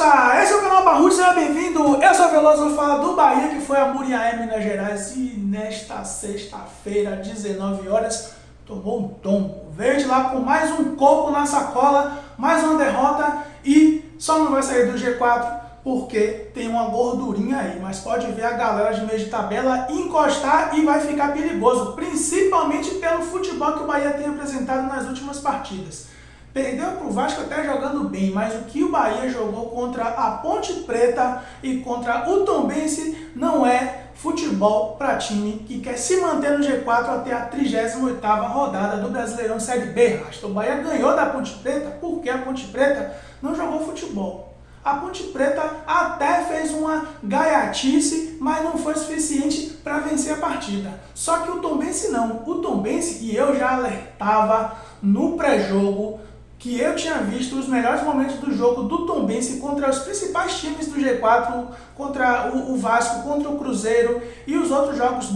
Rasta! Esse é o canal Barrudo, seja bem-vindo! Eu sou o Veloso, vou falar do Bahia, que foi a Muriaé, Minas Gerais, e nesta sexta-feira, 19 horas, tomou um tombo. Verde lá com mais um coco na sacola, mais uma derrota, e só não vai sair do G4 porque tem uma gordurinha aí, mas pode ver a galera de meio de tabela encostar e vai ficar perigoso, principalmente pelo futebol que o Bahia tem apresentado nas últimas partidas. Perdeu para o Vasco até jogando bem, mas o que o Bahia jogou contra a Ponte Preta e contra o Tombense não é futebol para time que quer se manter no G4 até a 38ª rodada do Brasileirão Série B. O Bahia ganhou da Ponte Preta porque a Ponte Preta não jogou futebol. A Ponte Preta até fez uma gaiatice, mas não foi suficiente para vencer a partida. Só que o Tombense não. O Tombense, e eu já alertava no pré-jogo, que eu tinha visto os melhores momentos do jogo do Tombense contra os principais times do G4, contra o Vasco, contra o Cruzeiro e os outros jogos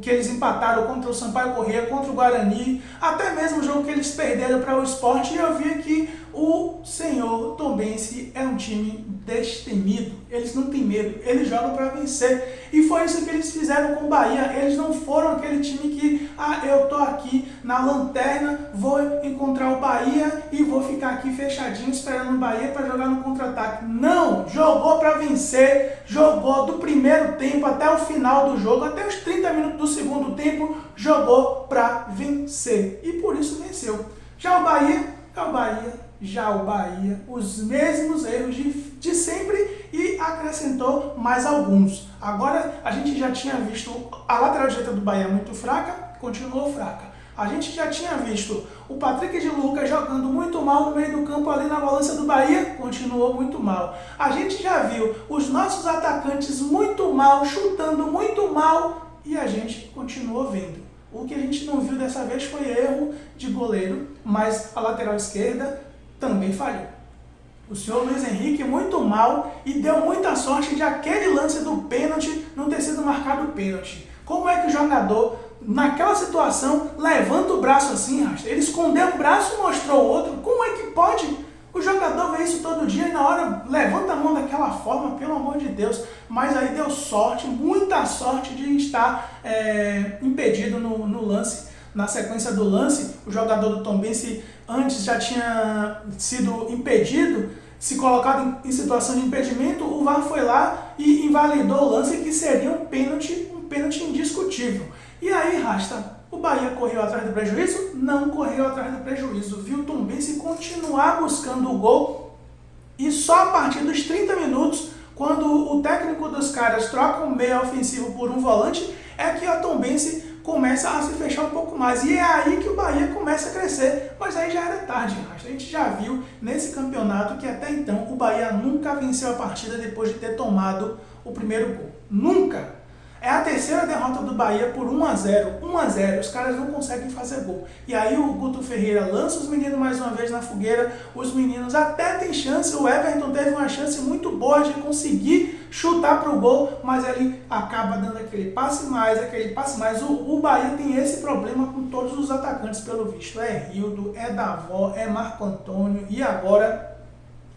que eles empataram contra o Sampaio Corrêa, contra o Guarani, até mesmo o jogo que eles perderam para o Sport, e eu vi que o senhor Tombense é um time destemido, eles não têm medo, eles jogam para vencer, e foi isso que eles fizeram com o Bahia. Eles não foram aquele time que, eu tô aqui na lanterna, vou encontrar o Bahia e vou ficar aqui fechadinho esperando o Bahia para jogar no contra-ataque. Não, jogou para vencer, jogou do primeiro tempo até o final do jogo, até os 30 minutos do segundo tempo, jogou para vencer, e por isso venceu. Já o Bahia, os mesmos erros de sempre, e acrescentou mais alguns. Agora, a gente já tinha visto a lateral direita do Bahia muito fraca, continuou fraca. A gente já tinha visto o Patrick de Lucas jogando muito mal no meio do campo ali na volância do Bahia, continuou muito mal. A gente já viu os nossos atacantes muito mal, chutando muito mal, e a gente continuou vendo. O que a gente não viu dessa vez foi erro de goleiro, mas a lateral esquerda também falhou. O senhor Luiz Henrique muito mal e deu muita sorte de aquele lance do pênalti não ter sido marcado pênalti. Como é que o jogador, naquela situação, levanta o braço assim, Rasta? Ele escondeu o braço e mostrou o outro. Como é que pode? O jogador vê isso todo dia e na hora levanta a mão daquela forma, pelo amor de Deus. Mas aí deu sorte, muita sorte de estar impedido no lance. Na sequência do lance, o jogador do Tombense antes já tinha sido impedido, se colocado em situação de impedimento, o VAR foi lá e invalidou o lance, que seria um pênalti indiscutível. E aí, Rasta, o Bahia correu atrás do prejuízo? Não correu atrás do prejuízo. Viu o Tombense continuar buscando o gol, e só a partir dos 30 minutos, quando o técnico dos caras troca um meia ofensivo por um volante, é que a Tombense começa a se fechar um pouco mais. E é aí que o Bahia começa a crescer. Mas aí já era tarde, Rasta. A gente já viu nesse campeonato que até então o Bahia nunca venceu a partida depois de ter tomado o primeiro gol. Nunca! É a terceira derrota do Bahia por 1-0. 1-0, os caras não conseguem fazer gol. E aí o Guto Ferreira lança os meninos mais uma vez na fogueira. Os meninos até têm chance. O Everton teve uma chance muito boa de conseguir chutar para o gol, mas ele acaba dando aquele passe mais. O Bahia tem esse problema com todos os atacantes, pelo visto. É Rildo, é Davó, é Marco Antônio, e agora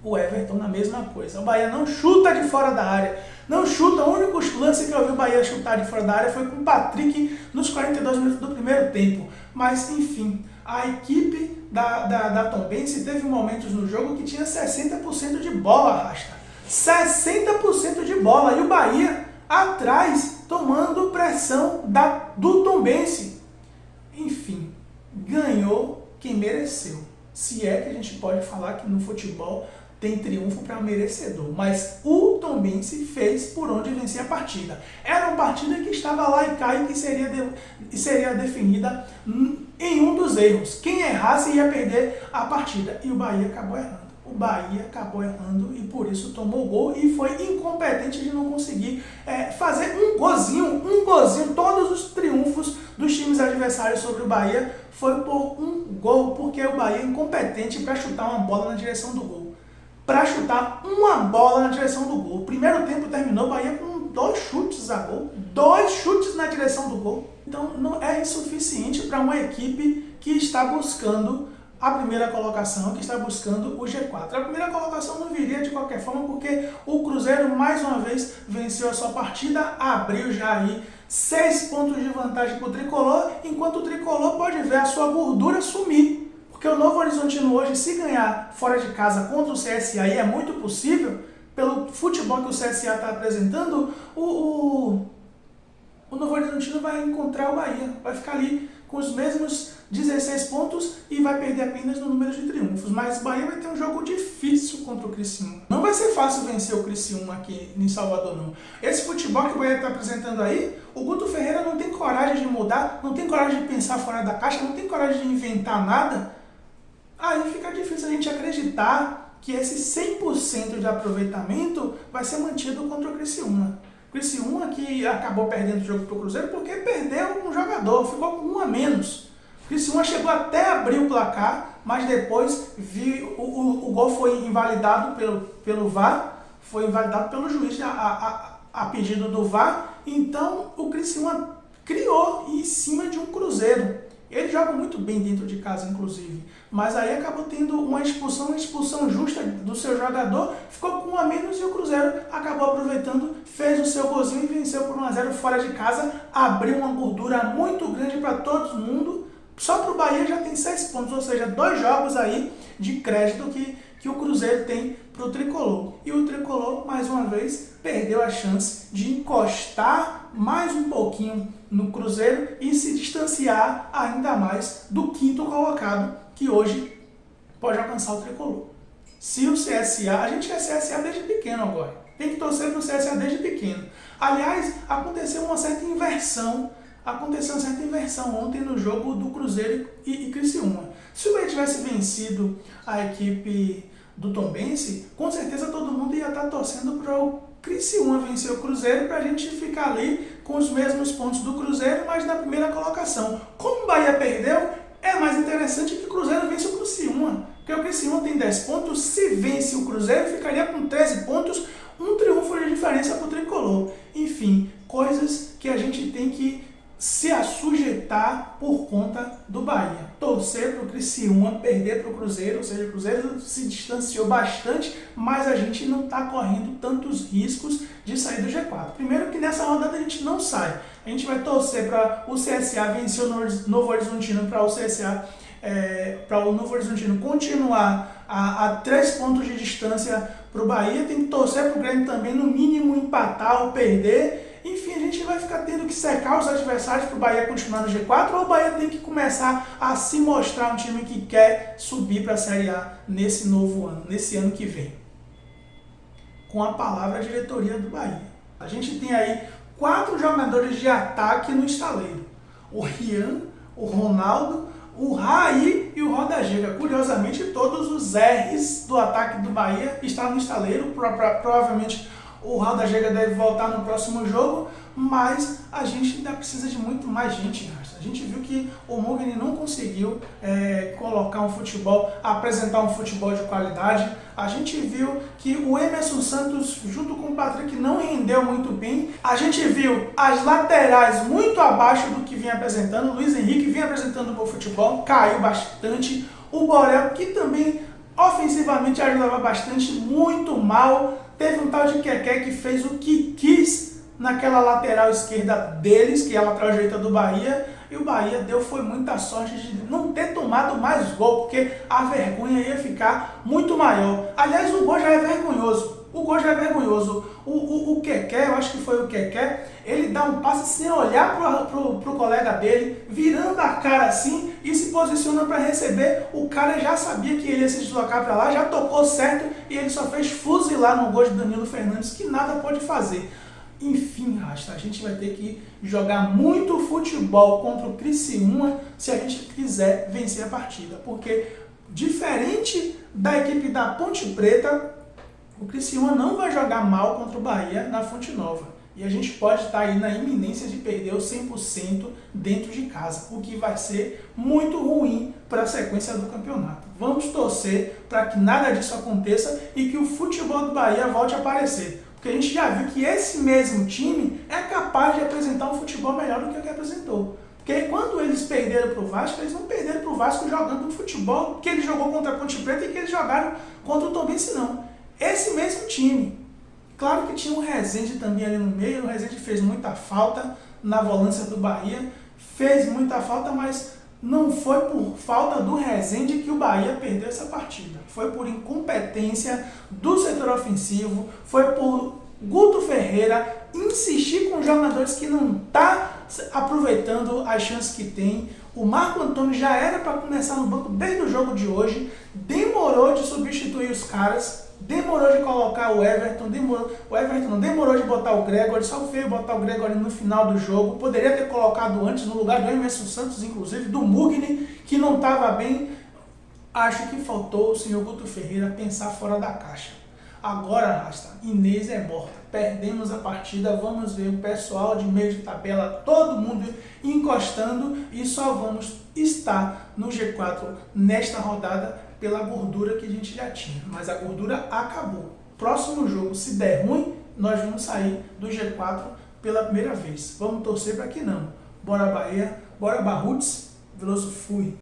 o Everton na mesma coisa. O Bahia não chuta de fora da área. Não chuta. O único lance que eu vi o Bahia chutar de fora da área foi com o Patrick nos 42 minutos do primeiro tempo. Mas, enfim, a equipe da Tombense teve momentos no jogo que tinha 60% de bola, Rasta. 60% de bola. E o Bahia atrás, tomando pressão do Tombense. Enfim, ganhou quem mereceu. Se é que a gente pode falar que no futebol tem triunfo para merecedor, mas o Tombense fez por onde vencer a partida. Era uma partida que estava lá e cá, e que seria definida em um dos erros. Quem errasse ia perder a partida, e o Bahia acabou errando. O Bahia acabou errando e por isso tomou gol e foi incompetente de não conseguir fazer um golzinho. Todos os triunfos dos times adversários sobre o Bahia foi por um gol, porque o Bahia é incompetente para chutar uma bola na direção do gol. Para chutar uma bola na direção do gol. O primeiro tempo terminou o Bahia com 2 chutes a gol. 2 chutes na direção do gol. Então não é insuficiente para uma equipe que está buscando a primeira colocação, que está buscando o G4. A primeira colocação não viria de qualquer forma, porque o Cruzeiro mais uma vez venceu a sua partida, abriu já aí 6 pontos de vantagem para o Tricolor, enquanto o Tricolor pode ver a sua gordura sumir. Porque o Novo Horizontino hoje, se ganhar fora de casa contra o CSA, e é muito possível, pelo futebol que o CSA está apresentando, o Novo Horizontino vai encontrar o Bahia, vai ficar ali com os mesmos 16 pontos e vai perder apenas no número de triunfos. Mas o Bahia vai ter um jogo difícil contra o Criciúma. Não vai ser fácil vencer o Criciúma aqui em Salvador, não. Esse futebol que o Bahia está apresentando aí, o Guto Ferreira não tem coragem de mudar, não tem coragem de pensar fora da caixa, não tem coragem de inventar nada. Aí fica difícil a gente acreditar que esse 100% de aproveitamento vai ser mantido contra o Criciúma. Criciúma que acabou perdendo o jogo para o Cruzeiro porque perdeu um jogador, ficou com um a menos. O Criciúma chegou até a abrir o placar, mas depois o gol foi invalidado pelo VAR, foi invalidado pelo juiz a pedido do VAR. Então o Criciúma criou em cima de um Cruzeiro. Ele joga muito bem dentro de casa, inclusive. Mas aí acabou tendo uma expulsão justa do seu jogador, ficou com um a menos e o Cruzeiro acabou aproveitando, fez o seu golzinho e venceu por 1-0 fora de casa, abriu uma gordura muito grande para todo mundo. Só para o Bahia já tem 6 pontos, ou seja, 2 jogos aí de crédito que o Cruzeiro tem para o Tricolor. E o Tricolor, mais uma vez, perdeu a chance de encostar mais um pouquinho no Cruzeiro e se distanciar ainda mais do 5º colocado, que hoje pode alcançar o Tricolor. Se o CSA, a gente é CSA desde pequeno agora, tem que torcer para o CSA desde pequeno. Aliás, aconteceu uma certa inversão ontem no jogo do Cruzeiro e Criciúma. Se o Bahia tivesse vencido a equipe do Tombense, com certeza todo mundo ia estar torcendo para o Criciúma vencer o Cruzeiro para a gente ficar ali com os mesmos pontos do Cruzeiro, mas na primeira colocação. Como o Bahia perdeu, é mais interessante que o Cruzeiro vence o Criciúma, porque o Criciúma tem 10 pontos, se vence o Cruzeiro ficaria com 13 pontos, um triunfo de diferença para o Tricolor. Enfim, coisas que a gente tem que se assujeitar por conta do Bahia. Torcer para o Criciúma, perder para o Cruzeiro, ou seja, o Cruzeiro se distanciou bastante, mas a gente não está correndo tantos riscos de sair do G4. Primeiro que nessa rodada a gente não sai. A gente vai torcer para o CSA vencer o Novo Horizontino, para o Novo Horizontino continuar a 3 pontos de distância para o Bahia. Tem que torcer para o Grêmio também, no mínimo, empatar ou perder. Enfim, a gente vai ficar tendo que secar os adversários para o Bahia continuar no G4, ou o Bahia tem que começar a se mostrar um time que quer subir para a Série A nesse novo ano, nesse ano que vem. Com a palavra diretoria do Bahia. A gente tem aí 4 jogadores de ataque no estaleiro. O Rian, o Ronaldo, o Raí e o Roda Giga. Curiosamente, todos os R's do ataque do Bahia estão no estaleiro, provavelmente o Roda Giga deve voltar no próximo jogo, mas a gente ainda precisa de muito mais gente. A gente viu que o Mugni não conseguiu colocar um futebol, apresentar um futebol de qualidade. A gente viu que o Emerson Santos, junto com o Patrick, não rendeu muito bem. A gente viu as laterais muito abaixo do que vinha apresentando. O Luiz Henrique vinha apresentando um bom futebol, caiu bastante. O Borel, que também ofensivamente ajudava bastante, muito mal. Teve um tal de Keké que fez o que quis naquela lateral esquerda deles, que é a lateral direita do Bahia, e o Bahia foi muita sorte de não ter tomado mais gol, porque a vergonha ia ficar muito maior. Aliás, o gol já é vergonhoso. O Keké, eu acho que foi o Keké, ele dá um passe sem olhar pro colega dele, virando a cara assim e se posiciona para receber. O cara já sabia que ele ia se deslocar para lá, já tocou certo e ele só fez fuzilar no gol de Danilo Fernandes, que nada pode fazer. Enfim, Rasta, a gente vai ter que jogar muito futebol contra o Criciúma se a gente quiser vencer a partida, porque diferente da equipe da Ponte Preta, o Criciúma não vai jogar mal contra o Bahia na Fonte Nova. E a gente pode estar aí na iminência de perder o 100% dentro de casa, o que vai ser muito ruim para a sequência do campeonato. Vamos torcer para que nada disso aconteça e que o futebol do Bahia volte a aparecer. Porque a gente já viu que esse mesmo time é capaz de apresentar um futebol melhor do que o que apresentou. Porque quando eles perderam para o Vasco, eles não perderam para o Vasco jogando futebol que ele jogou contra a Ponte Preta e que eles jogaram contra o Tombense, não. Esse mesmo time. Claro que tinha o Rezende também ali no meio, o Rezende fez muita falta na volância do Bahia, fez muita falta, mas não foi por falta do Rezende que o Bahia perdeu essa partida. Foi por incompetência do setor ofensivo, foi por Guto Ferreira insistir com jogadores que não tá aproveitando as chances que tem. O Marco Antônio já era para começar no banco desde o jogo de hoje, demorou de substituir os caras, demorou de colocar o Everton, demorou de botar o Gregory, só veio botar o Gregory no final do jogo, poderia ter colocado antes no lugar do Emerson Santos, inclusive, do Mugni, que não estava bem. Acho que faltou o senhor Guto Ferreira pensar fora da caixa. Agora, Rasta, Inês é morta. Perdemos a partida, vamos ver o pessoal de meio de tabela, todo mundo encostando e só vamos estar no G4 nesta rodada pela gordura que a gente já tinha. Mas a gordura acabou. Próximo jogo, se der ruim, nós vamos sair do G4 pela primeira vez. Vamos torcer para que não. Bora Bahia, bora Barruts, Veloso fui.